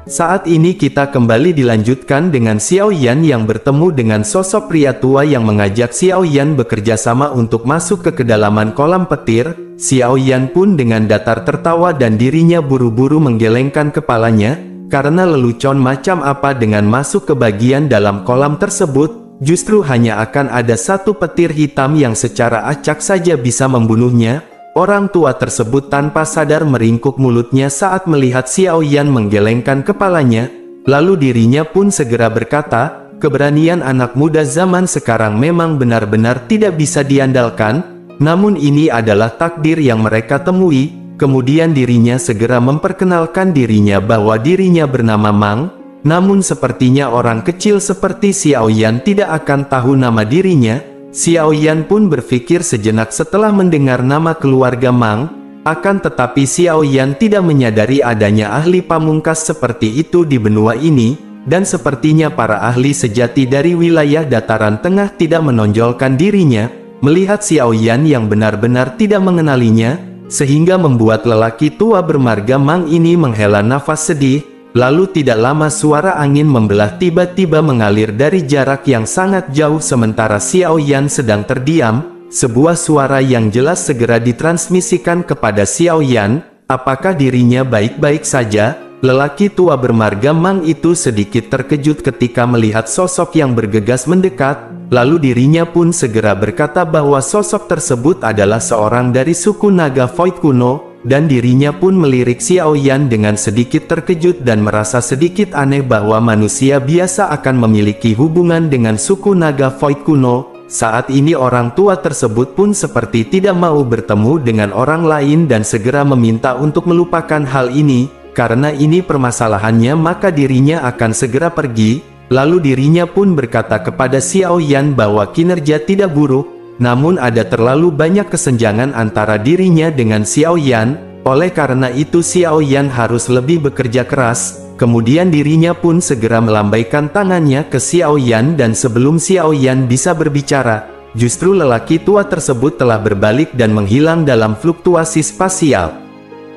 Saat ini kita kembali dilanjutkan dengan Xiao Yan yang bertemu dengan sosok pria tua yang mengajak Xiao Yan bekerja sama untuk masuk ke kedalaman kolam petir. Xiao Yan pun dengan datar tertawa dan dirinya buru-buru menggelengkan kepalanya, karena lelucon macam apa dengan masuk ke bagian dalam kolam tersebut, justru hanya akan ada satu petir hitam yang secara acak saja bisa membunuhnya. Orang tua tersebut tanpa sadar meringkuk mulutnya saat melihat Xiao Yan menggelengkan kepalanya, lalu dirinya pun segera berkata, keberanian anak muda zaman sekarang memang benar-benar tidak bisa diandalkan, namun ini adalah takdir yang mereka temui. Kemudian dirinya segera memperkenalkan dirinya bahwa dirinya bernama Mang, namun sepertinya orang kecil seperti Xiao Yan tidak akan tahu nama dirinya. Xiao Yan pun berpikir sejenak setelah mendengar nama keluarga Mang, akan tetapi Xiao Yan tidak menyadari adanya ahli pamungkas seperti itu di benua ini, dan sepertinya para ahli sejati dari wilayah dataran tengah tidak menonjolkan dirinya. Melihat Xiao Yan yang benar-benar tidak mengenalinya, sehingga membuat lelaki tua bermarga Mang ini menghela nafas sedih. Lalu tidak lama suara angin membelah tiba-tiba mengalir dari jarak yang sangat jauh sementara Xiao Yan sedang terdiam. Sebuah suara yang jelas segera ditransmisikan kepada Xiao Yan. Apakah dirinya baik-baik saja? Lelaki tua bermarga Mang itu sedikit terkejut ketika melihat sosok yang bergegas mendekat. Lalu dirinya pun segera berkata bahwa sosok tersebut adalah seorang dari suku naga Void kuno. Dan dirinya pun melirik Xiao Yan dengan sedikit terkejut dan merasa sedikit aneh bahwa manusia biasa akan memiliki hubungan dengan suku naga Void kuno. Saat ini orang tua tersebut pun seperti tidak mau bertemu dengan orang lain dan segera meminta untuk melupakan hal ini. Karena ini permasalahannya maka dirinya akan segera pergi. Lalu dirinya pun berkata kepada Xiao Yan bahwa kinerja tidak buruk, namun ada terlalu banyak kesenjangan antara dirinya dengan Xiao Yan. Oleh karena itu Xiao Yan harus lebih bekerja keras. Kemudian dirinya pun segera melambaikan tangannya ke Xiao Yan dan sebelum Xiao Yan bisa berbicara, justru lelaki tua tersebut telah berbalik dan menghilang dalam fluktuasi spasial.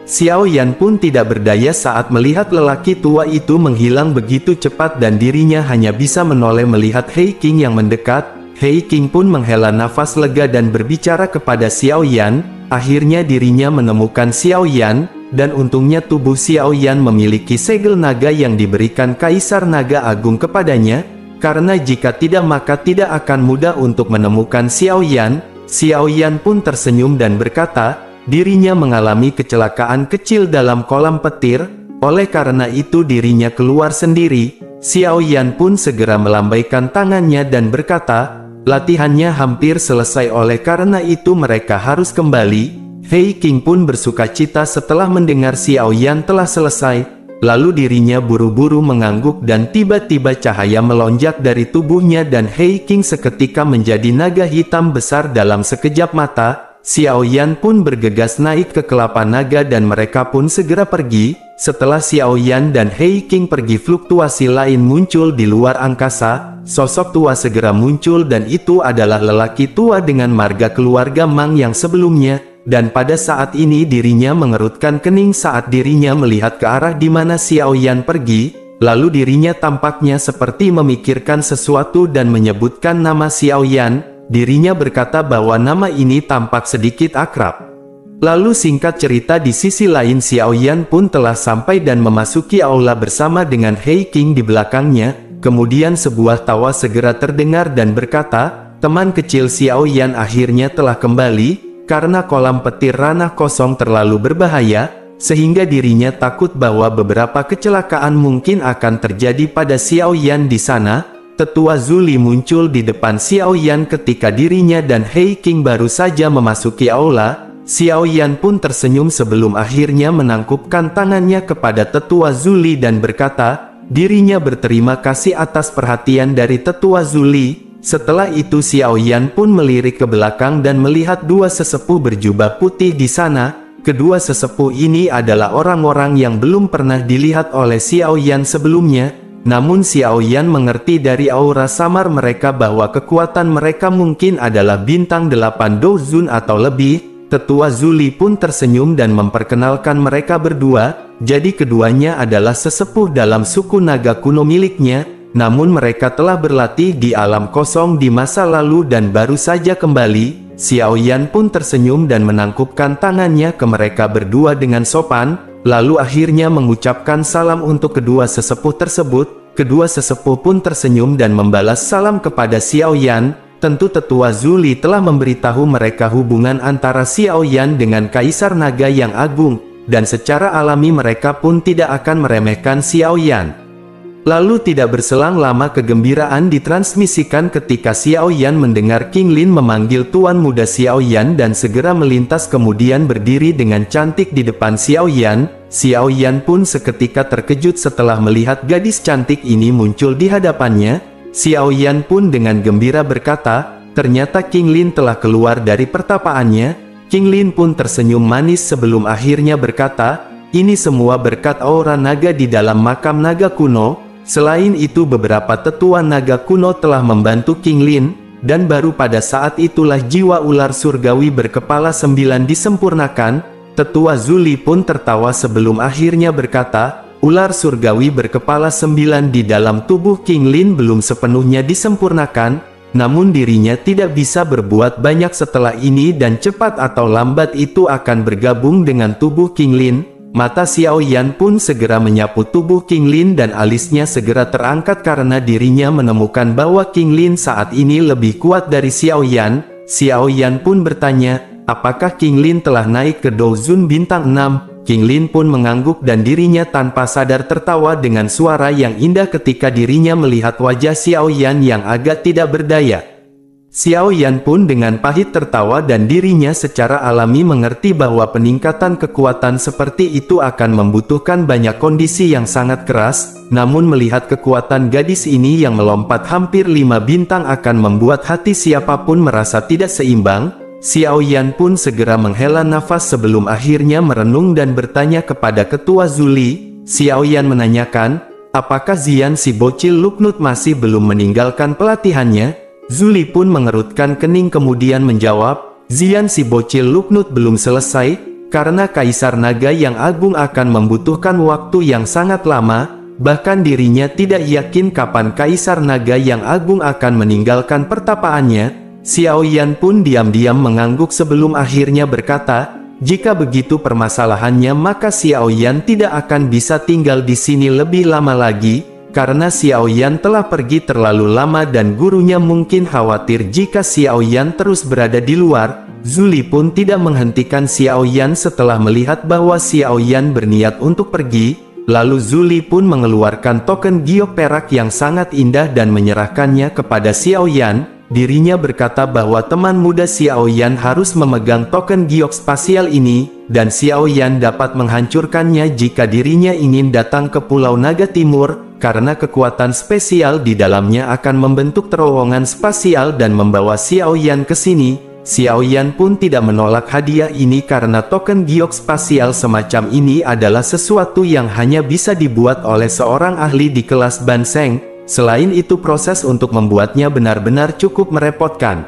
Xiao Yan pun tidak berdaya saat melihat lelaki tua itu menghilang begitu cepat dan dirinya hanya bisa menoleh melihat Hei King yang mendekat. Hei King pun menghela nafas lega dan berbicara kepada Xiao Yan. Akhirnya dirinya menemukan Xiao Yan, dan untungnya tubuh Xiao Yan memiliki segel naga yang diberikan Kaisar Naga Agung kepadanya, karena jika tidak maka tidak akan mudah untuk menemukan Xiao Yan. Xiao Yan pun tersenyum dan berkata, dirinya mengalami kecelakaan kecil dalam kolam petir, oleh karena itu dirinya keluar sendiri. Xiao Yan pun segera melambaikan tangannya dan berkata, latihannya hampir selesai oleh karena itu mereka harus kembali. Hei King pun bersuka cita setelah mendengar Xiao Yan telah selesai, lalu dirinya buru-buru mengangguk dan tiba-tiba cahaya melonjak dari tubuhnya dan Hei King seketika menjadi naga hitam besar dalam sekejap mata. Xiao Yan pun bergegas naik ke kelapa naga dan mereka pun segera pergi. Setelah Xiao Yan dan Hei King pergi, fluktuasi lain muncul di luar angkasa. Sosok tua segera muncul dan itu adalah lelaki tua dengan marga keluarga Mang yang sebelumnya. Dan pada saat ini dirinya mengerutkan kening saat dirinya melihat ke arah di mana Xiao Yan pergi. Lalu dirinya tampaknya seperti memikirkan sesuatu dan menyebutkan nama Xiao Yan. Dirinya berkata bahwa nama ini tampak sedikit akrab. Lalu singkat cerita di sisi lain Xiao Yan pun telah sampai dan memasuki aula bersama dengan Hei King di belakangnya. Kemudian sebuah tawa segera terdengar dan berkata, teman kecil Xiao Yan akhirnya telah kembali, karena kolam petir ranah kosong terlalu berbahaya, sehingga dirinya takut bahwa beberapa kecelakaan mungkin akan terjadi pada Xiao Yan di sana. Tetua Zuli muncul di depan Xiao Yan ketika dirinya dan Hei King baru saja memasuki aula. Xiao Yan pun tersenyum sebelum akhirnya menangkupkan tangannya kepada Tetua Zuli dan berkata, dirinya berterima kasih atas perhatian dari Tetua Zuli. Setelah itu Xiao Yan pun melirik ke belakang dan melihat dua sesepuh berjubah putih di sana. Kedua sesepuh ini adalah orang-orang yang belum pernah dilihat oleh Xiao Yan sebelumnya. Namun Xiao Yan mengerti dari aura samar mereka bahwa kekuatan mereka mungkin adalah bintang 8 Douzun atau lebih. Tetua Zuli pun tersenyum dan memperkenalkan mereka berdua. Jadi keduanya adalah sesepuh dalam suku naga kuno miliknya, namun mereka telah berlatih di alam kosong di masa lalu dan baru saja kembali. Xiao Yan pun tersenyum dan menangkupkan tangannya ke mereka berdua dengan sopan, lalu akhirnya mengucapkan salam untuk kedua sesepuh tersebut. Kedua sesepuh pun tersenyum dan membalas salam kepada Xiao Yan. Tentu Tetua Zuli telah memberitahu mereka hubungan antara Xiao Yan dengan Kaisar Naga yang Agung, dan secara alami mereka pun tidak akan meremehkan Xiao Yan. Lalu tidak berselang lama kegembiraan ditransmisikan ketika Xiao Yan mendengar King Lin memanggil Tuan Muda Xiao Yan dan segera melintas kemudian berdiri dengan cantik di depan Xiao Yan. Xiao Yan pun seketika terkejut setelah melihat gadis cantik ini muncul di hadapannya. Xiao Yan pun dengan gembira berkata, ternyata King Lin telah keluar dari pertapaannya. King Lin pun tersenyum manis sebelum akhirnya berkata, ini semua berkat aura naga di dalam makam naga kuno. Selain itu beberapa tetua naga kuno telah membantu King Lin, dan baru pada saat itulah jiwa ular surgawi berkepala 9 disempurnakan. Tetua Zuli pun tertawa sebelum akhirnya berkata, ular surgawi berkepala 9 di dalam tubuh King Lin belum sepenuhnya disempurnakan, namun dirinya tidak bisa berbuat banyak setelah ini dan cepat atau lambat itu akan bergabung dengan tubuh King Lin. Mata Xiao Yan pun segera menyapu tubuh King Lin dan alisnya segera terangkat karena dirinya menemukan bahwa King Lin saat ini lebih kuat dari Xiao Yan. Xiao Yan pun bertanya, apakah King Lin telah naik ke Douzun bintang 6? King Lin pun mengangguk dan dirinya tanpa sadar tertawa dengan suara yang indah ketika dirinya melihat wajah Xiao Yan yang agak tidak berdaya. Xiao Yan pun dengan pahit tertawa dan dirinya secara alami mengerti bahwa peningkatan kekuatan seperti itu akan membutuhkan banyak kondisi yang sangat keras, namun melihat kekuatan gadis ini yang melompat hampir 5 bintang akan membuat hati siapapun merasa tidak seimbang. Xiao Yan pun segera menghela nafas sebelum akhirnya merenung dan bertanya kepada Ketua Zuli. Xiao Yan menanyakan, apakah Zian si bocil Luknut masih belum meninggalkan pelatihannya? Zuli pun mengerutkan kening kemudian menjawab, Zian si bocil Luknut belum selesai, karena Kaisar Naga yang Agung akan membutuhkan waktu yang sangat lama, bahkan dirinya tidak yakin kapan Kaisar Naga yang Agung akan meninggalkan pertapaannya. Xiao Yan pun diam-diam mengangguk sebelum akhirnya berkata, jika begitu permasalahannya maka Xiao Yan tidak akan bisa tinggal di sini lebih lama lagi, karena Xiao Yan telah pergi terlalu lama dan gurunya mungkin khawatir jika Xiao Yan terus berada di luar. Zuli pun tidak menghentikan Xiao Yan setelah melihat bahwa Xiao Yan berniat untuk pergi, lalu Zuli pun mengeluarkan token giok perak yang sangat indah dan menyerahkannya kepada Xiao Yan. Dirinya berkata bahwa teman muda Xiao Yan harus memegang token giok spasial ini, dan Xiao Yan dapat menghancurkannya jika dirinya ingin datang ke Pulau Naga Timur, karena kekuatan spesial di dalamnya akan membentuk terowongan spasial dan membawa Xiao Yan ke sini. Xiao Yan pun tidak menolak hadiah ini karena token giok spasial semacam ini adalah sesuatu yang hanya bisa dibuat oleh seorang ahli di kelas Banseng. Selain itu proses untuk membuatnya benar-benar cukup merepotkan.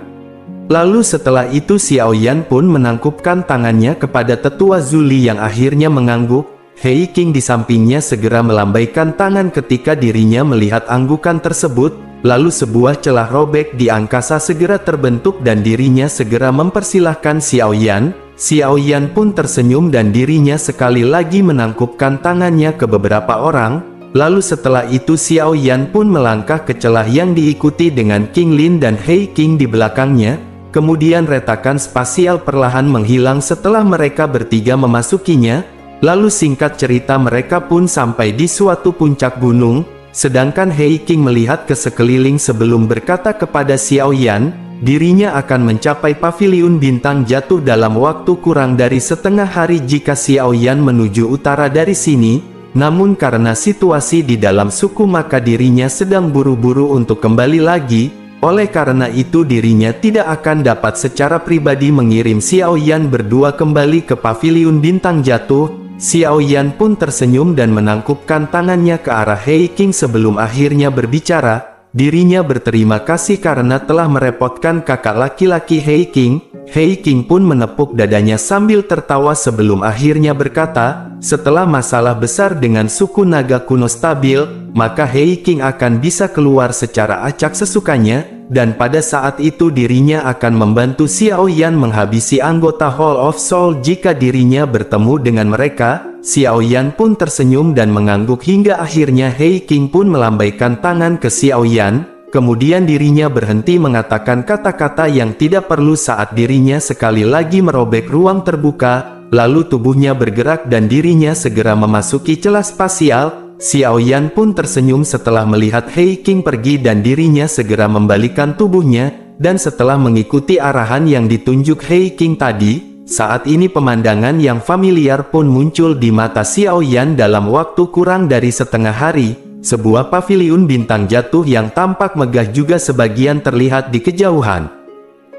Lalu setelah itu Xiao Yan pun menangkupkan tangannya kepada Tetua Zuli yang akhirnya mengangguk. Hei King di sampingnya segera melambaikan tangan ketika dirinya melihat anggukan tersebut. Lalu sebuah celah robek di angkasa segera terbentuk dan dirinya segera mempersilahkan Xiao Yan. Xiao Yan pun tersenyum dan dirinya sekali lagi menangkupkan tangannya ke beberapa orang. Lalu setelah itu Xiao Yan pun melangkah ke celah yang diikuti dengan King Lin dan Hei King di belakangnya. Kemudian retakan spasial perlahan menghilang setelah mereka bertiga memasukinya. Lalu singkat cerita mereka pun sampai di suatu puncak gunung. Sedangkan Hei King melihat ke sekeliling sebelum berkata kepada Xiao Yan, dirinya akan mencapai paviliun bintang jatuh dalam waktu kurang dari setengah hari jika Xiao Yan menuju utara dari sini. Namun karena situasi di dalam suku maka dirinya sedang buru-buru untuk kembali lagi, oleh karena itu dirinya tidak akan dapat secara pribadi mengirim Xiao Yan berdua kembali ke paviliun bintang jatuh. Xiao Yan pun tersenyum dan menangkupkan tangannya ke arah Hei King sebelum akhirnya berbicara. Dirinya berterima kasih karena telah merepotkan kakak laki-laki Hei King. Hei King pun menepuk dadanya sambil tertawa sebelum akhirnya berkata, setelah masalah besar dengan suku naga kuno stabil, maka Hei King akan bisa keluar secara acak sesukanya, dan pada saat itu dirinya akan membantu Xiao Yan menghabisi anggota Hall of Soul jika dirinya bertemu dengan mereka. Xiao Yan pun tersenyum dan mengangguk hingga akhirnya Hei King pun melambaikan tangan ke Xiao Yan. Kemudian dirinya berhenti mengatakan kata-kata yang tidak perlu saat dirinya sekali lagi merobek ruang terbuka, lalu tubuhnya bergerak dan dirinya segera memasuki celah spasial. Xiao Yan pun tersenyum setelah melihat Hei King pergi dan dirinya segera membalikan tubuhnya, dan setelah mengikuti arahan yang ditunjuk Hei King tadi, saat ini pemandangan yang familiar pun muncul di mata Xiao Yan dalam waktu kurang dari setengah hari. Sebuah paviliun bintang jatuh yang tampak megah juga sebagian terlihat di kejauhan.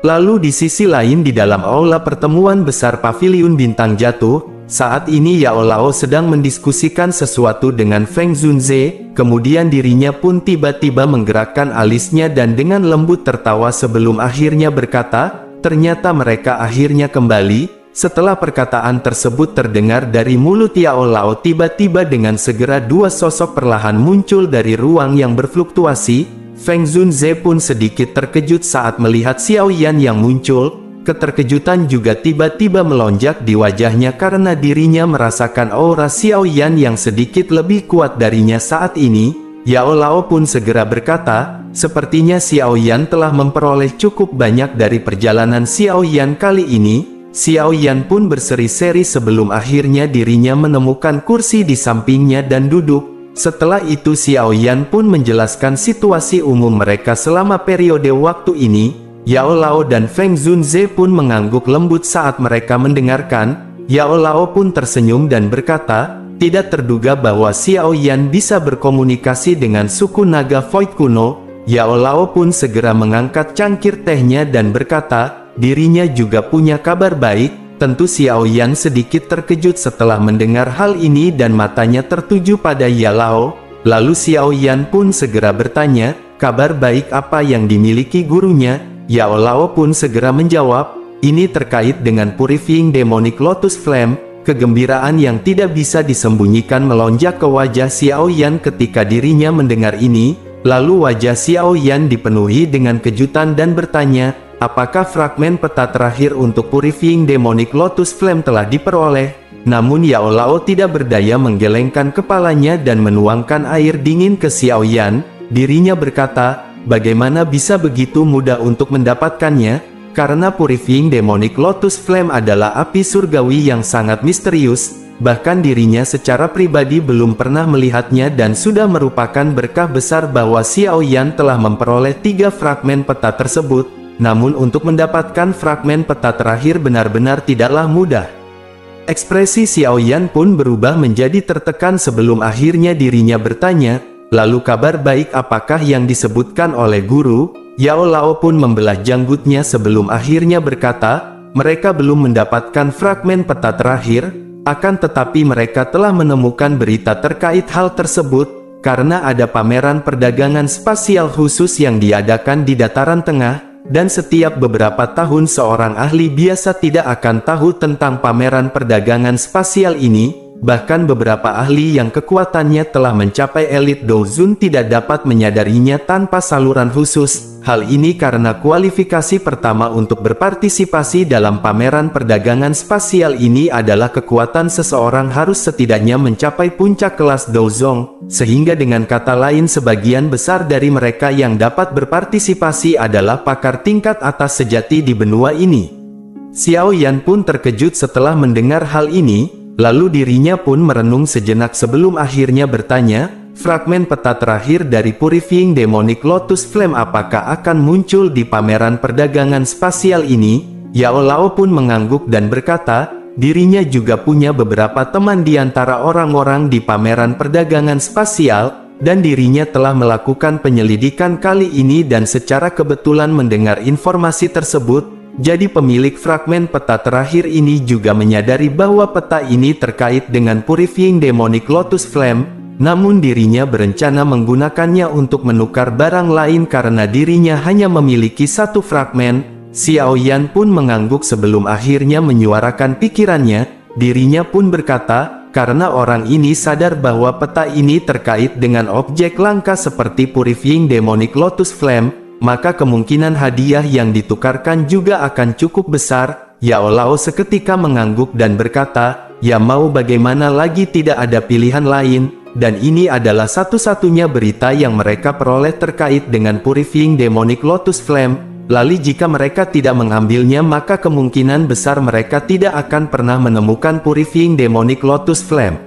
Lalu di sisi lain di dalam aula pertemuan besar paviliun bintang jatuh, saat ini Yao Lao sedang mendiskusikan sesuatu dengan Feng Zunze, kemudian dirinya pun tiba-tiba menggerakkan alisnya dan dengan lembut tertawa sebelum akhirnya berkata, ternyata mereka akhirnya kembali. Setelah perkataan tersebut terdengar dari mulut Yao Lao, tiba-tiba dengan segera dua sosok perlahan muncul dari ruang yang berfluktuasi. Feng Zunze pun sedikit terkejut saat melihat Xiao Yan yang muncul. Keterkejutan juga tiba-tiba melonjak di wajahnya karena dirinya merasakan aura Xiao Yan yang sedikit lebih kuat darinya saat ini. Yao Lao pun segera berkata, sepertinya Xiao Yan telah memperoleh cukup banyak dari perjalanan Xiao Yan kali ini. Xiao Yan pun berseri-seri sebelum akhirnya dirinya menemukan kursi di sampingnya dan duduk. Setelah itu Xiao Yan pun menjelaskan situasi umum mereka selama periode waktu ini. Yao Lao dan Feng Zunze pun mengangguk lembut saat mereka mendengarkan. Yao Lao pun tersenyum dan berkata, tidak terduga bahwa Xiao Yan bisa berkomunikasi dengan suku naga Void kuno. Yao Lao pun segera mengangkat cangkir tehnya dan berkata, dirinya juga punya kabar baik. Tentu Xiao Yan sedikit terkejut setelah mendengar hal ini dan matanya tertuju pada Yao Lao. Lalu Xiao Yan pun segera bertanya, kabar baik apa yang dimiliki gurunya? Yao Lao pun segera menjawab, ini terkait dengan Purifying Demonic Lotus Flame. Kegembiraan yang tidak bisa disembunyikan melonjak ke wajah Xiao Yan ketika dirinya mendengar ini. Lalu wajah Xiao Yan dipenuhi dengan kejutan dan bertanya, apakah fragmen peta terakhir untuk Purifying Demonic Lotus Flame telah diperoleh? Namun Yao Lao tidak berdaya menggelengkan kepalanya dan menuangkan air dingin ke Xiao Yan. Dirinya berkata, bagaimana bisa begitu mudah untuk mendapatkannya? Karena Purifying Demonic Lotus Flame adalah api surgawi yang sangat misterius. Bahkan dirinya secara pribadi belum pernah melihatnya dan sudah merupakan berkah besar bahwa Xiao Yan telah memperoleh 3 fragmen peta tersebut. Namun untuk mendapatkan fragmen peta terakhir benar-benar tidaklah mudah. Ekspresi Xiao Yan pun berubah menjadi tertekan sebelum akhirnya dirinya bertanya, lalu kabar baik apakah yang disebutkan oleh guru? Yao Lao pun membelah janggutnya sebelum akhirnya berkata, mereka belum mendapatkan fragmen peta terakhir, akan tetapi mereka telah menemukan berita terkait hal tersebut, karena ada pameran perdagangan spasial khusus yang diadakan di dataran tengah. Dan setiap beberapa tahun seorang ahli biasa tidak akan tahu tentang pameran perdagangan spasial ini. Bahkan beberapa ahli yang kekuatannya telah mencapai elit Douzun tidak dapat menyadarinya tanpa saluran khusus. Hal ini karena kualifikasi pertama untuk berpartisipasi dalam pameran perdagangan spasial ini adalah kekuatan seseorang harus setidaknya mencapai puncak kelas Douzong. Sehingga dengan kata lain sebagian besar dari mereka yang dapat berpartisipasi adalah pakar tingkat atas sejati di benua ini. Xiao Yan pun terkejut setelah mendengar hal ini. Lalu dirinya pun merenung sejenak sebelum akhirnya bertanya, fragmen peta terakhir dari Purifying Demonic Lotus Flame apakah akan muncul di pameran perdagangan spasial ini? Yao Lao pun mengangguk dan berkata, dirinya juga punya beberapa teman di antara orang-orang di pameran perdagangan spasial, dan dirinya telah melakukan penyelidikan kali ini dan secara kebetulan mendengar informasi tersebut. Jadi pemilik fragmen peta terakhir ini juga menyadari bahwa peta ini terkait dengan Purifying Demonic Lotus Flame, namun dirinya berencana menggunakannya untuk menukar barang lain karena dirinya hanya memiliki 1 fragmen. Xiao Yan pun mengangguk sebelum akhirnya menyuarakan pikirannya. Dirinya pun berkata, karena orang ini sadar bahwa peta ini terkait dengan objek langka seperti Purifying Demonic Lotus Flame, maka kemungkinan hadiah yang ditukarkan juga akan cukup besar. Yao Lao seketika mengangguk dan berkata, ya mau bagaimana lagi, tidak ada pilihan lain, dan ini adalah satu-satunya berita yang mereka peroleh terkait dengan Purifying Demonic Lotus Flame. Lalu jika mereka tidak mengambilnya maka kemungkinan besar mereka tidak akan pernah menemukan Purifying Demonic Lotus Flame.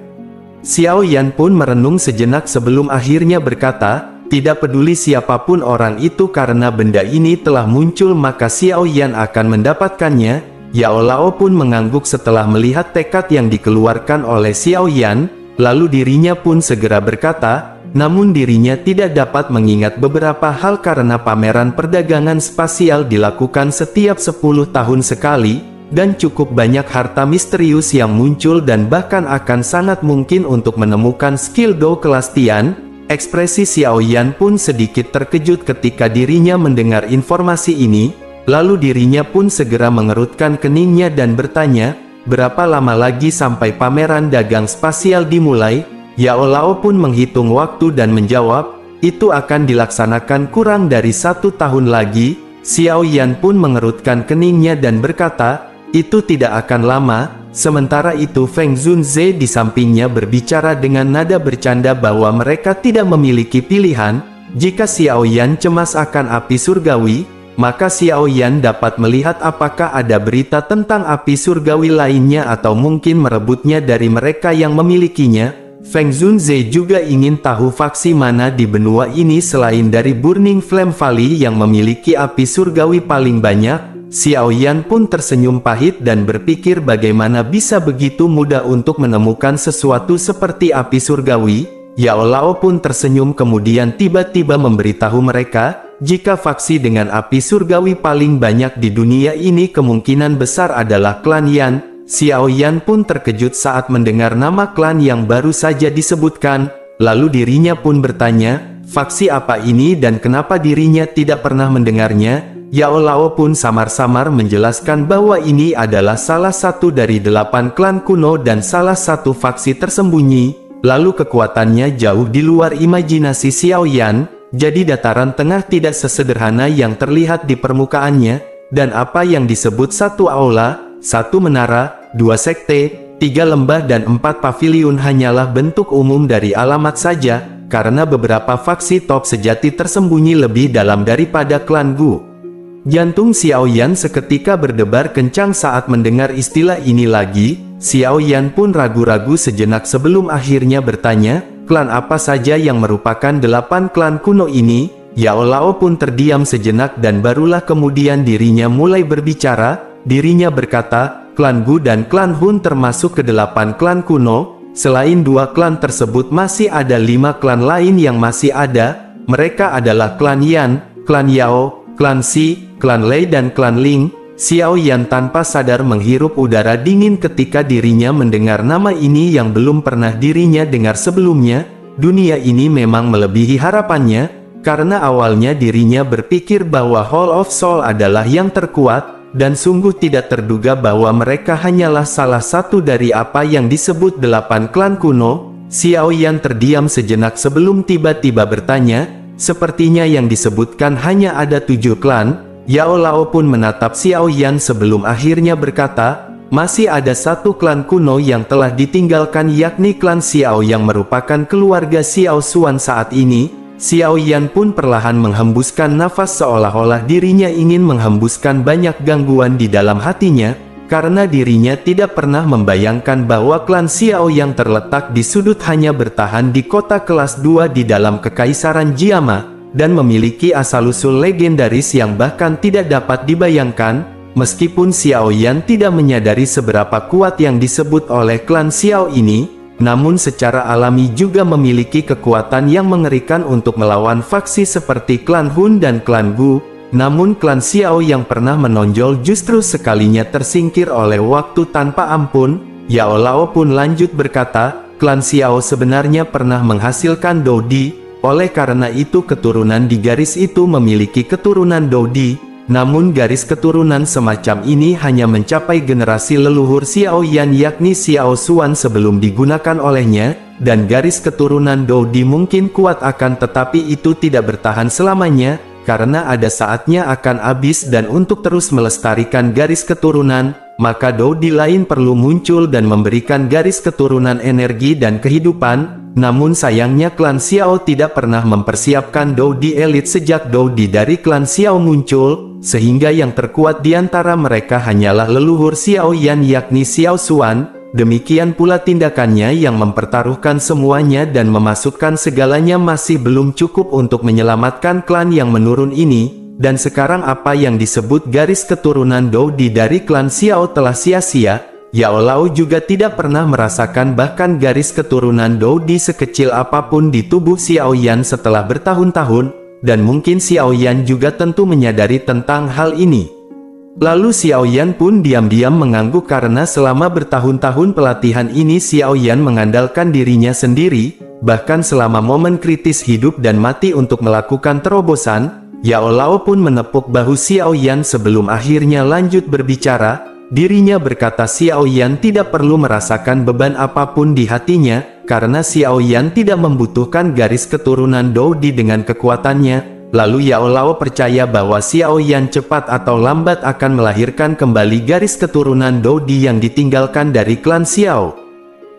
Xiao Yan pun merenung sejenak sebelum akhirnya berkata, tidak peduli siapapun orang itu, karena benda ini telah muncul maka Xiao Yan akan mendapatkannya. Yao Lao pun mengangguk setelah melihat tekad yang dikeluarkan oleh Xiao Yan, lalu dirinya pun segera berkata, namun dirinya tidak dapat mengingat beberapa hal karena pameran perdagangan spasial dilakukan setiap 10 tahun sekali, dan cukup banyak harta misterius yang muncul dan bahkan akan sangat mungkin untuk menemukan skill Do kelas Tian. Ekspresi Xiao Yan pun sedikit terkejut ketika dirinya mendengar informasi ini, lalu dirinya pun segera mengerutkan keningnya dan bertanya, berapa lama lagi sampai pameran dagang spasial dimulai? Yao Lao pun menghitung waktu dan menjawab, itu akan dilaksanakan kurang dari 1 tahun lagi. Xiao Yan pun mengerutkan keningnya dan berkata, itu tidak akan lama. Sementara itu Feng Zunze di sampingnya berbicara dengan nada bercanda bahwa mereka tidak memiliki pilihan. Jika Xiao Yan cemas akan api surgawi, maka Xiao Yan dapat melihat apakah ada berita tentang api surgawi lainnya atau mungkin merebutnya dari mereka yang memilikinya. Feng Zunze juga ingin tahu faksi mana di benua ini selain dari Burning Flame Valley yang memiliki api surgawi paling banyak. Xiao Yan pun tersenyum pahit dan berpikir bagaimana bisa begitu mudah untuk menemukan sesuatu seperti api surgawi. Yao Lao pun tersenyum kemudian tiba-tiba memberitahu mereka, jika faksi dengan api surgawi paling banyak di dunia ini kemungkinan besar adalah klan Yan. Xiao Yan pun terkejut saat mendengar nama klan yang baru saja disebutkan, lalu dirinya pun bertanya, faksi apa ini dan kenapa dirinya tidak pernah mendengarnya? Yao Lao pun samar-samar menjelaskan bahwa ini adalah salah satu dari 8 klan kuno dan salah satu faksi tersembunyi, lalu kekuatannya jauh di luar imajinasi Xiao Yan, jadi dataran tengah tidak sesederhana yang terlihat di permukaannya, dan apa yang disebut satu aula, 1 menara, 2 sekte, 3 lembah dan 4 paviliun hanyalah bentuk umum dari alamat saja, karena beberapa faksi top sejati tersembunyi lebih dalam daripada klan Gu. Jantung Xiao Yan seketika berdebar kencang saat mendengar istilah ini lagi. Xiao Yan pun ragu-ragu sejenak sebelum akhirnya bertanya, klan apa saja yang merupakan 8 klan kuno ini? Yao Lao pun terdiam sejenak dan barulah kemudian dirinya mulai berbicara. Dirinya berkata, klan Gu dan klan Hun termasuk ke 8 klan kuno. Selain 2 klan tersebut masih ada 5 klan lain yang masih ada. Mereka adalah klan Yan, klan Yao, klan Si, klan Lei dan klan Ling. Xiao Yan tanpa sadar menghirup udara dingin ketika dirinya mendengar nama ini yang belum pernah dirinya dengar sebelumnya. Dunia ini memang melebihi harapannya, karena awalnya dirinya berpikir bahwa Hall of Soul adalah yang terkuat, dan sungguh tidak terduga bahwa mereka hanyalah salah satu dari apa yang disebut 8 klan kuno. Xiao Yan terdiam sejenak sebelum tiba-tiba bertanya, sepertinya yang disebutkan hanya ada 7 klan. Yao Lao pun menatap Xiao Yan sebelum akhirnya berkata, masih ada 1 klan kuno yang telah ditinggalkan, yakni klan Xiao yang merupakan keluarga Xiao Xuan saat ini. Xiao Yan pun perlahan menghembuskan nafas seolah-olah dirinya ingin menghembuskan banyak gangguan di dalam hatinya, karena dirinya tidak pernah membayangkan bahwa klan Xiao yang terletak di sudut hanya bertahan di kota kelas 2 di dalam kekaisaran Jiama, dan memiliki asal-usul legendaris yang bahkan tidak dapat dibayangkan. Meskipun Xiao Yan tidak menyadari seberapa kuat yang disebut oleh klan Xiao ini, namun secara alami juga memiliki kekuatan yang mengerikan untuk melawan faksi seperti klan Hun dan klan Gu. Namun klan Xiao yang pernah menonjol justru sekalinya tersingkir oleh waktu tanpa ampun. Yao Lao pun lanjut berkata, klan Xiao sebenarnya pernah menghasilkan Dodi, oleh karena itu keturunan di garis itu memiliki keturunan Dodi. namun garis keturunan semacam ini hanya mencapai generasi leluhur Xiao Yan yakni Xiao Xuan sebelum digunakan olehnya, dan garis keturunan Dou Di mungkin kuat akan tetapi itu tidak bertahan selamanya, karena ada saatnya akan habis dan untuk terus melestarikan garis keturunan, maka Dou Di lain perlu muncul dan memberikan garis keturunan energi dan kehidupan. Namun sayangnya klan Xiao tidak pernah mempersiapkan Dou Di elit sejak Dou Di dari klan Xiao muncul, sehingga yang terkuat di antara mereka hanyalah leluhur Xiao Yan yakni Xiao Xuan. Demikian pula tindakannya yang mempertaruhkan semuanya dan memasukkan segalanya masih belum cukup untuk menyelamatkan klan yang menurun ini, dan sekarang apa yang disebut garis keturunan Dou Di dari klan Xiao telah sia-sia. Yao Lao juga tidak pernah merasakan bahkan garis keturunan Dou Di sekecil apapun di tubuh Xiao Yan setelah bertahun-tahun, dan mungkin Xiao Yan juga tentu menyadari tentang hal ini. Lalu Xiao Yan pun diam-diam mengangguk karena selama bertahun-tahun pelatihan ini Xiao Yan mengandalkan dirinya sendiri, bahkan selama momen kritis hidup dan mati untuk melakukan terobosan, Yao Lao pun menepuk bahu Xiao Yan sebelum akhirnya lanjut berbicara. Dirinya berkata Xiao Yan tidak perlu merasakan beban apapun di hatinya, karena Xiao Yan tidak membutuhkan garis keturunan Dou Di dengan kekuatannya. Lalu Yao Lao percaya bahwa Xiao Yan cepat atau lambat akan melahirkan kembali garis keturunan Dou Di yang ditinggalkan dari klan Xiao.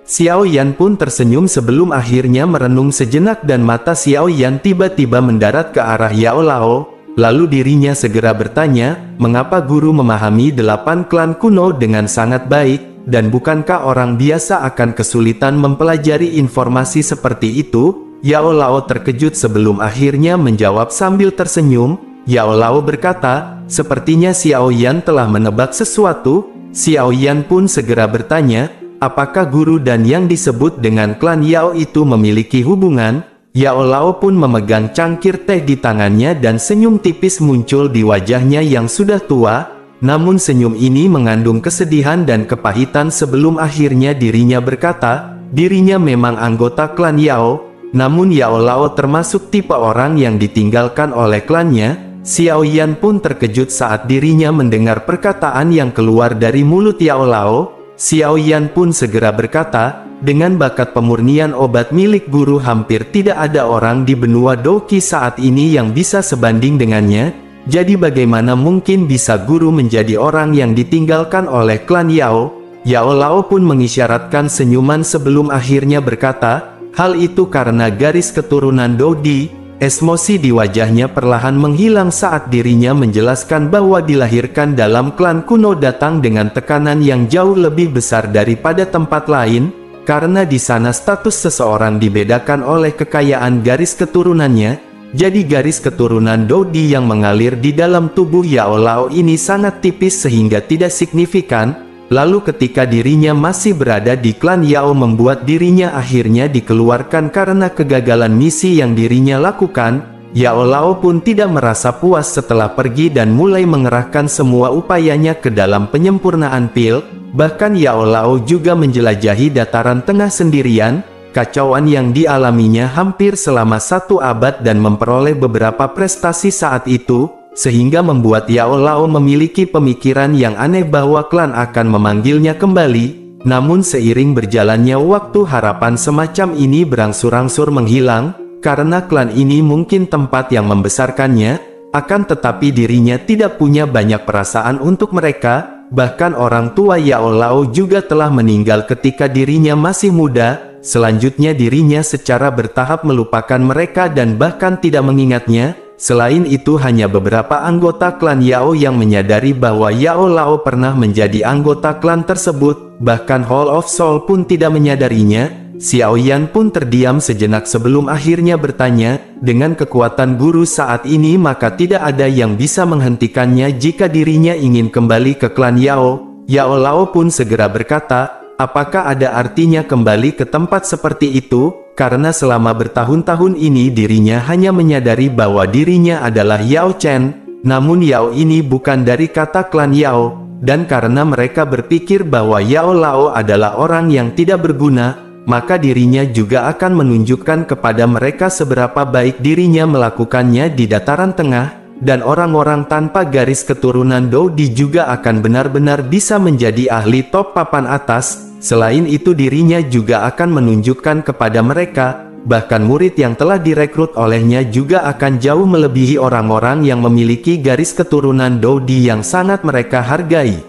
Xiao Yan pun tersenyum sebelum akhirnya merenung sejenak dan mata Xiao Yan tiba-tiba mendarat ke arah Yao Lao. Lalu dirinya segera bertanya, mengapa guru memahami 8 klan kuno dengan sangat baik, dan bukankah orang biasa akan kesulitan mempelajari informasi seperti itu? Yao Lao terkejut sebelum akhirnya menjawab sambil tersenyum. Yao Lao berkata, sepertinya Xiao Yan telah menebak sesuatu. Xiao Yan pun segera bertanya, apakah guru dan yang disebut dengan klan Yao itu memiliki hubungan? Yao Lao pun memegang cangkir teh di tangannya dan senyum tipis muncul di wajahnya yang sudah tua, namun senyum ini mengandung kesedihan dan kepahitan sebelum akhirnya dirinya berkata, dirinya memang anggota klan Yao, namun Yao Lao termasuk tipe orang yang ditinggalkan oleh klannya. Xiao Yan pun terkejut saat dirinya mendengar perkataan yang keluar dari mulut Yao Lao. Xiao Yan pun segera berkata, dengan bakat pemurnian obat milik guru hampir tidak ada orang di benua Douqi saat ini yang bisa sebanding dengannya, jadi bagaimana mungkin bisa guru menjadi orang yang ditinggalkan oleh klan Yao? Yao Lao pun mengisyaratkan senyuman sebelum akhirnya berkata, hal itu karena garis keturunan Dou Di. Emosi di wajahnya perlahan menghilang saat dirinya menjelaskan bahwa dilahirkan dalam klan kuno datang dengan tekanan yang jauh lebih besar daripada tempat lain, karena di sana status seseorang dibedakan oleh kekayaan garis keturunannya. Jadi garis keturunan Dou Di yang mengalir di dalam tubuh Yao Lao ini sangat tipis sehingga tidak signifikan. Lalu ketika dirinya masih berada di klan Yao membuat dirinya akhirnya dikeluarkan karena kegagalan misi yang dirinya lakukan, Yao Lao pun tidak merasa puas setelah pergi dan mulai mengerahkan semua upayanya ke dalam penyempurnaan pil. Bahkan Yao Lao juga menjelajahi dataran tengah sendirian, kacauan yang dialaminya hampir selama 1 abad dan memperoleh beberapa prestasi saat itu, sehingga membuat Yao Lao memiliki pemikiran yang aneh bahwa klan akan memanggilnya kembali. Namun seiring berjalannya waktu harapan semacam ini berangsur-angsur menghilang, karena klan ini mungkin tempat yang membesarkannya, akan tetapi dirinya tidak punya banyak perasaan untuk mereka. Bahkan orang tua Yao Lao juga telah meninggal ketika dirinya masih muda. Selanjutnya dirinya secara bertahap melupakan mereka dan bahkan tidak mengingatnya. Selain itu hanya beberapa anggota klan Yao yang menyadari bahwa Yao Lao pernah menjadi anggota klan tersebut, bahkan Hall of Soul pun tidak menyadarinya. Xiao Yan pun terdiam sejenak sebelum akhirnya bertanya, dengan kekuatan guru saat ini maka tidak ada yang bisa menghentikannya jika dirinya ingin kembali ke klan Yao. Yao Lao pun segera berkata, apakah ada artinya kembali ke tempat seperti itu? Karena selama bertahun-tahun ini dirinya hanya menyadari bahwa dirinya adalah Yao Chen, namun Yao ini bukan dari kata klan Yao, dan karena mereka berpikir bahwa Yao Lao adalah orang yang tidak berguna, maka dirinya juga akan menunjukkan kepada mereka seberapa baik dirinya melakukannya di dataran tengah. dan orang-orang tanpa garis keturunan Dodi juga akan benar-benar bisa menjadi ahli top papan atas. Selain itu dirinya juga akan menunjukkan kepada mereka, bahkan murid yang telah direkrut olehnya juga akan jauh melebihi orang-orang yang memiliki garis keturunan Dodi yang sangat mereka hargai.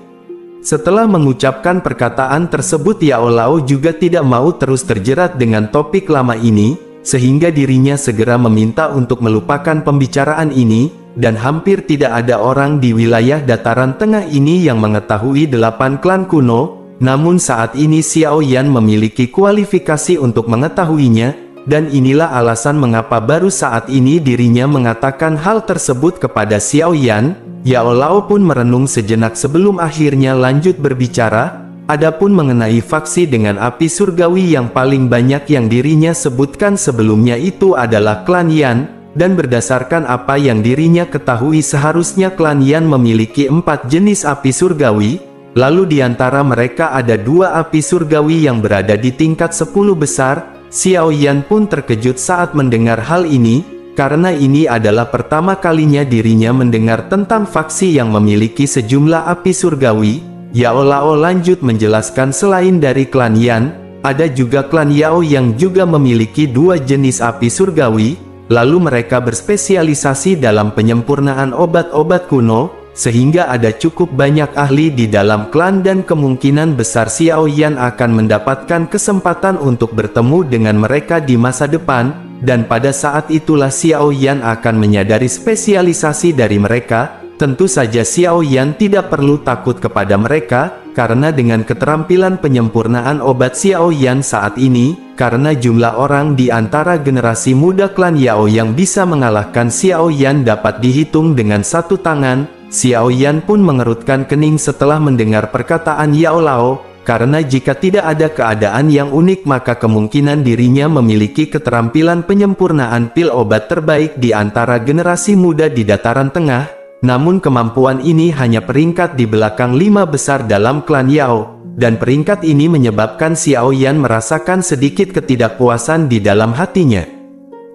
Setelah mengucapkan perkataan tersebut, Yao Lao juga tidak mau terus terjerat dengan topik lama ini, sehingga dirinya segera meminta untuk melupakan pembicaraan ini, dan hampir tidak ada orang di wilayah dataran tengah ini yang mengetahui 8 klan kuno. Namun saat ini Xiao Yan memiliki kualifikasi untuk mengetahuinya, dan inilah alasan mengapa baru saat ini dirinya mengatakan hal tersebut kepada Xiao Yan. Yao Lao pun merenung sejenak sebelum akhirnya lanjut berbicara. Adapun mengenai faksi dengan api surgawi yang paling banyak yang dirinya sebutkan sebelumnya itu adalah klan Yan, dan berdasarkan apa yang dirinya ketahui seharusnya klan Yan memiliki 4 jenis api surgawi. Lalu di antara mereka ada 2 api surgawi yang berada di tingkat 10 besar. Xiao Yan pun terkejut saat mendengar hal ini, karena ini adalah pertama kalinya dirinya mendengar tentang faksi yang memiliki sejumlah api surgawi. Yao Lao lanjut menjelaskan selain dari klan Yan, ada juga klan Yao yang juga memiliki 2 jenis api surgawi, lalu mereka berspesialisasi dalam penyempurnaan obat-obat kuno, sehingga ada cukup banyak ahli di dalam klan dan kemungkinan besar Xiao Yan akan mendapatkan kesempatan untuk bertemu dengan mereka di masa depan, dan pada saat itulah Xiao Yan akan menyadari spesialisasi dari mereka. Tentu saja Xiao Yan tidak perlu takut kepada mereka, karena dengan keterampilan penyempurnaan obat Xiao Yan saat ini, karena jumlah orang di antara generasi muda klan Yao yang bisa mengalahkan Xiao Yan dapat dihitung dengan satu tangan. Xiao Yan pun mengerutkan kening setelah mendengar perkataan Yao Lao, karena jika tidak ada keadaan yang unik maka kemungkinan dirinya memiliki keterampilan penyempurnaan pil obat terbaik di antara generasi muda di dataran tengah. Namun kemampuan ini hanya peringkat di belakang 5 besar dalam klan Yao, dan peringkat ini menyebabkan Xiao Yan merasakan sedikit ketidakpuasan di dalam hatinya.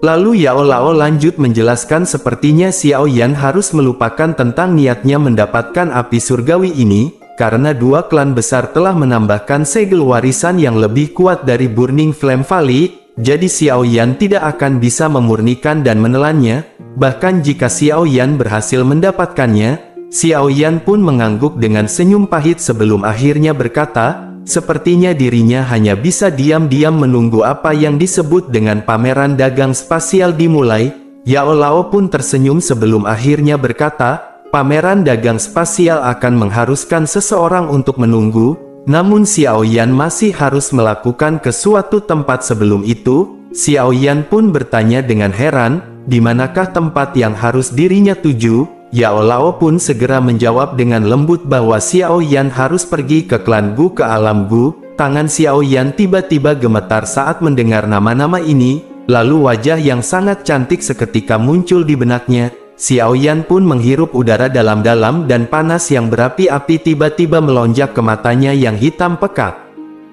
Lalu Yao Lao lanjut menjelaskan sepertinya Xiao Yan harus melupakan tentang niatnya mendapatkan api surgawi ini, karena 2 klan besar telah menambahkan segel warisan yang lebih kuat dari Burning Flame Valley, jadi Xiao Yan tidak akan bisa memurnikan dan menelannya. Bahkan jika Xiao Yan berhasil mendapatkannya, Xiao Yan pun mengangguk dengan senyum pahit sebelum akhirnya berkata, sepertinya dirinya hanya bisa diam-diam menunggu apa yang disebut dengan pameran dagang spasial dimulai. Yao Lao pun tersenyum sebelum akhirnya berkata, pameran dagang spasial akan mengharuskan seseorang untuk menunggu, namun Xiao Yan masih harus melakukan ke suatu tempat sebelum itu. Xiao Yan pun bertanya dengan heran, di manakah tempat yang harus dirinya tuju? Yao Lao pun segera menjawab dengan lembut bahwa Xiao Yan harus pergi ke klan Gu ke alam Gu. Tangan Xiao Yan tiba-tiba gemetar saat mendengar nama-nama ini, lalu wajah yang sangat cantik seketika muncul di benaknya. Xiao Yan pun menghirup udara dalam-dalam dan panas yang berapi-api tiba-tiba melonjak ke matanya yang hitam pekat.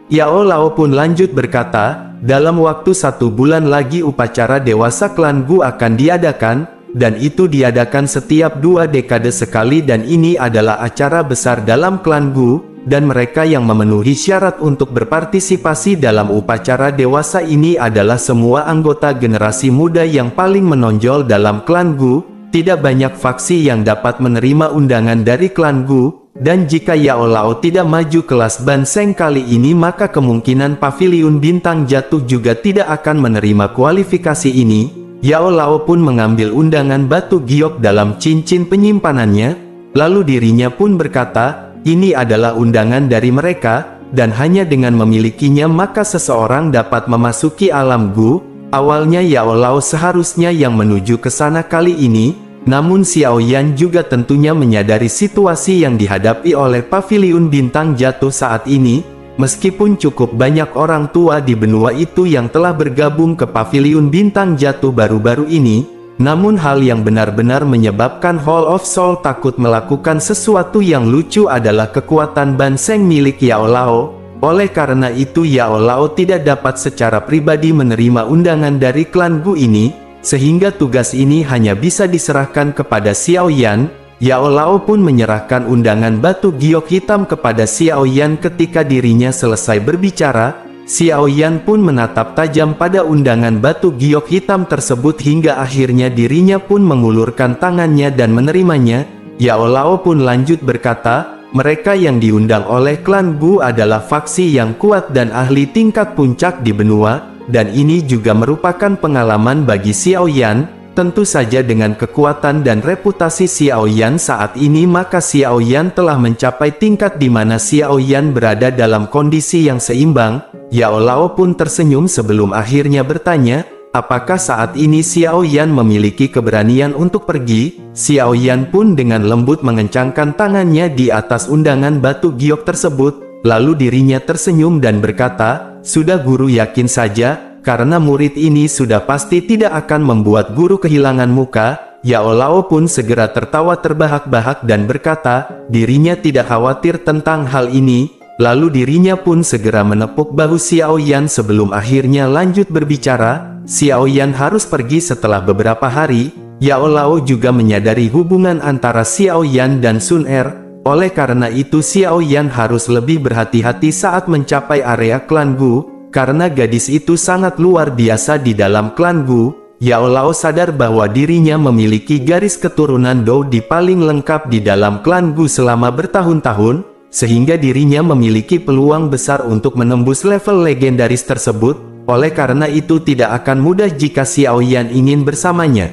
Yao Lao pun lanjut berkata, dalam waktu 1 bulan lagi upacara dewasa klan Gu akan diadakan, dan itu diadakan setiap 2 dekade sekali dan ini adalah acara besar dalam klan Gu, dan mereka yang memenuhi syarat untuk berpartisipasi dalam upacara dewasa ini adalah semua anggota generasi muda yang paling menonjol dalam klan Gu. Tidak banyak faksi yang dapat menerima undangan dari klan Gu, dan jika Yao Lao tidak maju kelas Ban Seng kali ini maka kemungkinan Paviliun Bintang Jatuh juga tidak akan menerima kualifikasi ini. Yao Lao pun mengambil undangan batu giok dalam cincin penyimpanannya, lalu dirinya pun berkata, ini adalah undangan dari mereka, dan hanya dengan memilikinya maka seseorang dapat memasuki alam Gu. Awalnya Yao Lao seharusnya yang menuju ke sana kali ini, namun Xiao Yan juga tentunya menyadari situasi yang dihadapi oleh Paviliun Bintang Jatuh saat ini. Meskipun cukup banyak orang tua di benua itu yang telah bergabung ke Paviliun Bintang Jatuh baru-baru ini, namun hal yang benar-benar menyebabkan Hall of Soul takut melakukan sesuatu yang lucu adalah kekuatan Ban Seng milik Yao Lao. Oleh karena itu Yao Lao tidak dapat secara pribadi menerima undangan dari klan Gu ini, sehingga tugas ini hanya bisa diserahkan kepada Xiao Yan. Yao Lao pun menyerahkan undangan batu giok hitam kepada Xiao Yan. Ketika dirinya selesai berbicara, Xiao Yan pun menatap tajam pada undangan batu giok hitam tersebut hingga akhirnya dirinya pun mengulurkan tangannya dan menerimanya. Yao Lao pun lanjut berkata, mereka yang diundang oleh klan Gu adalah faksi yang kuat dan ahli tingkat puncak di benua, dan ini juga merupakan pengalaman bagi Xiao Yan. Tentu saja dengan kekuatan dan reputasi Xiao Yan saat ini, maka Xiao Yan telah mencapai tingkat di mana Xiao Yan berada dalam kondisi yang seimbang. Yao Lao pun tersenyum sebelum akhirnya bertanya, apakah saat ini Xiao Yan memiliki keberanian untuk pergi? Xiao Yan pun dengan lembut mengencangkan tangannya di atas undangan batu giok tersebut, lalu dirinya tersenyum dan berkata, sudah guru yakin saja, karena murid ini sudah pasti tidak akan membuat guru kehilangan muka. Yao Lao pun segera tertawa terbahak-bahak dan berkata, dirinya tidak khawatir tentang hal ini. Lalu dirinya pun segera menepuk bahu Xiao Yan sebelum akhirnya lanjut berbicara. Xiao Yan harus pergi setelah beberapa hari. Yao Lao juga menyadari hubungan antara Xiao Yan dan Sun Er. Oleh karena itu Xiao Yan harus lebih berhati-hati saat mencapai area klan Gu. Karena gadis itu sangat luar biasa di dalam klan Gu, Yao Lao sadar bahwa dirinya memiliki garis keturunan Dou di paling lengkap di dalam klan Gu selama bertahun-tahun, sehingga dirinya memiliki peluang besar untuk menembus level legendaris tersebut. Oleh karena itu tidak akan mudah jika Xiao Yan ingin bersamanya.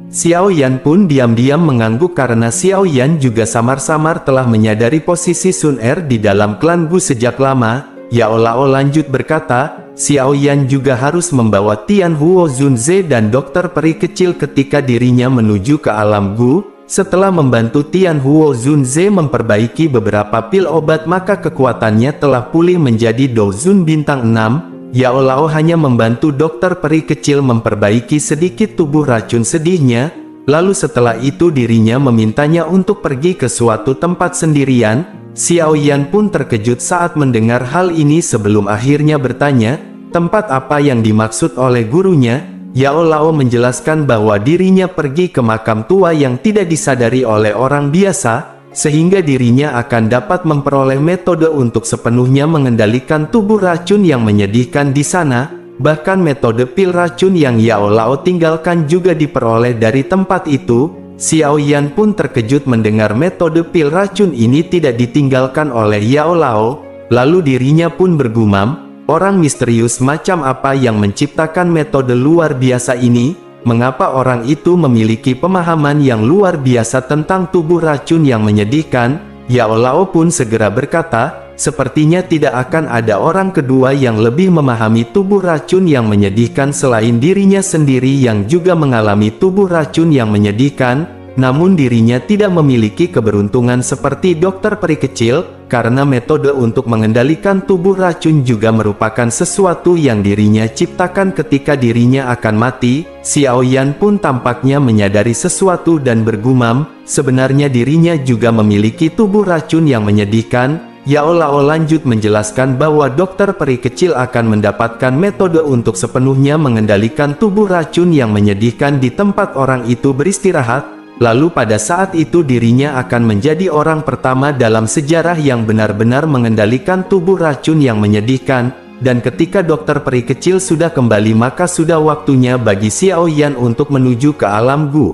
Xiao Yan pun diam-diam mengangguk karena Xiao Yan juga samar-samar telah menyadari posisi Sun Er di dalam klan Gu sejak lama. Yao Lao lanjut berkata, Xiao Yan juga harus membawa Tian Huo Zunze dan dokter peri kecil ketika dirinya menuju ke alam Gu. Setelah membantu Tian Huo Zunze memperbaiki beberapa pil obat, maka kekuatannya telah pulih menjadi Douzun bintang 6. Yao Lao hanya membantu dokter peri kecil memperbaiki sedikit tubuh racun sedihnya. Lalu setelah itu dirinya memintanya untuk pergi ke suatu tempat sendirian. Xiao Yan pun terkejut saat mendengar hal ini sebelum akhirnya bertanya, tempat apa yang dimaksud oleh gurunya? Yao Lao menjelaskan bahwa dirinya pergi ke makam tua yang tidak disadari oleh orang biasa, sehingga dirinya akan dapat memperoleh metode untuk sepenuhnya mengendalikan tubuh racun yang menyedihkan di sana. Bahkan metode pil racun yang Yao Lao tinggalkan juga diperoleh dari tempat itu. Xiao Yan pun terkejut mendengar metode pil racun ini tidak ditinggalkan oleh Yao Lao. Lalu dirinya pun bergumam, orang misterius macam apa yang menciptakan metode luar biasa ini? Mengapa orang itu memiliki pemahaman yang luar biasa tentang tubuh racun yang menyedihkan? Yao Lao pun segera berkata, sepertinya tidak akan ada orang kedua yang lebih memahami tubuh racun yang menyedihkan selain dirinya sendiri yang juga mengalami tubuh racun yang menyedihkan. Namun dirinya tidak memiliki keberuntungan seperti dokter peri kecil, karena metode untuk mengendalikan tubuh racun juga merupakan sesuatu yang dirinya ciptakan ketika dirinya akan mati. Xiao Yan pun tampaknya menyadari sesuatu dan bergumam, sebenarnya dirinya juga memiliki tubuh racun yang menyedihkan. Yao Lao lanjut menjelaskan bahwa dokter peri kecil akan mendapatkan metode untuk sepenuhnya mengendalikan tubuh racun yang menyedihkan di tempat orang itu beristirahat. Lalu pada saat itu dirinya akan menjadi orang pertama dalam sejarah yang benar-benar mengendalikan tubuh racun yang menyedihkan. Dan ketika dokter peri kecil sudah kembali, maka sudah waktunya bagi Xiao Yan untuk menuju ke alam Gu.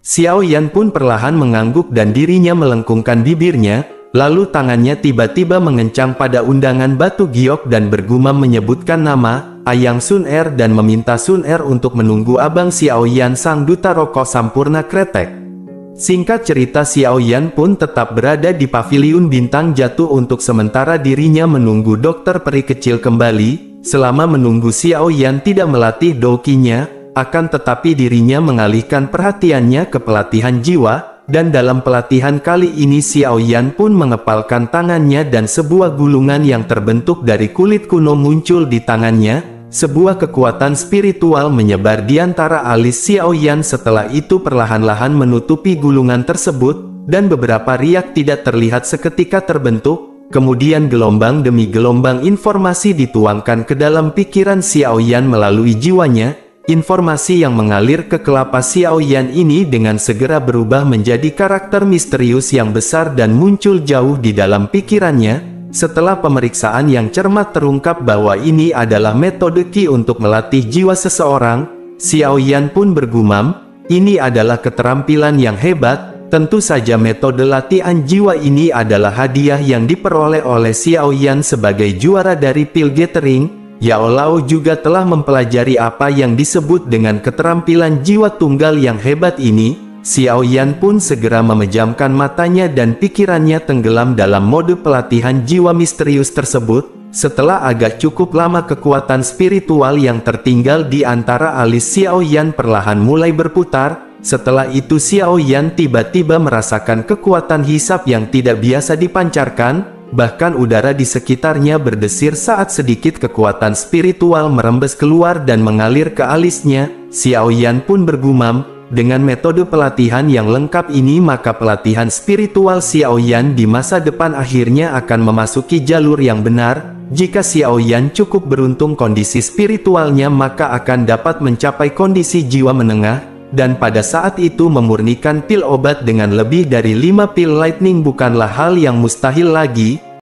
Xiao Yan pun perlahan mengangguk dan dirinya melengkungkan bibirnya. Lalu tangannya tiba-tiba mengencang pada undangan batu giok dan bergumam menyebutkan nama Ayang Sun Er dan meminta Sun Er untuk menunggu Abang Xiao Yan sang duta rokok sampurna kretek. Singkat cerita, Xiao Yan pun tetap berada di paviliun bintang jatuh untuk sementara dirinya menunggu dokter peri kecil kembali. Selama menunggu, Xiao Yan tidak melatih dokinya, akan tetapi dirinya mengalihkan perhatiannya ke pelatihan jiwa. Dan dalam pelatihan kali ini Xiao Yan pun mengepalkan tangannya dan sebuah gulungan yang terbentuk dari kulit kuno muncul di tangannya. Sebuah kekuatan spiritual menyebar di antara alis Xiao Yan, setelah itu perlahan-lahan menutupi gulungan tersebut, dan beberapa riak tidak terlihat seketika terbentuk. Kemudian gelombang demi gelombang informasi dituangkan ke dalam pikiran Xiao Yan melalui jiwanya. Informasi yang mengalir ke kelapa Xiao Yan ini dengan segera berubah menjadi karakter misterius yang besar dan muncul jauh di dalam pikirannya. Setelah pemeriksaan yang cermat terungkap bahwa ini adalah metode Qi untuk melatih jiwa seseorang, Xiao Yan pun bergumam, ini adalah keterampilan yang hebat. Tentu saja metode latihan jiwa ini adalah hadiah yang diperoleh oleh Xiao Yan sebagai juara dari Pil Gathering. Yao Lao juga telah mempelajari apa yang disebut dengan keterampilan jiwa tunggal yang hebat ini. Xiao Yan pun segera memejamkan matanya dan pikirannya tenggelam dalam mode pelatihan jiwa misterius tersebut. Setelah agak cukup lama kekuatan spiritual yang tertinggal di antara alis Xiao Yan perlahan mulai berputar. Setelah itu Xiao Yan tiba-tiba merasakan kekuatan hisap yang tidak biasa dipancarkan. Bahkan udara di sekitarnya berdesir saat sedikit kekuatan spiritual merembes keluar dan mengalir ke alisnya. Xiao Yan pun bergumam, dengan metode pelatihan yang lengkap ini maka pelatihan spiritual Xiao Yan di masa depan akhirnya akan memasuki jalur yang benar. Jika Xiao Yan cukup beruntung kondisi spiritualnya maka akan dapat mencapai kondisi jiwa menengah. Dan pada saat itu memurnikan pil obat dengan lebih dari 5 pil lightning bukanlah hal yang mustahil lagi.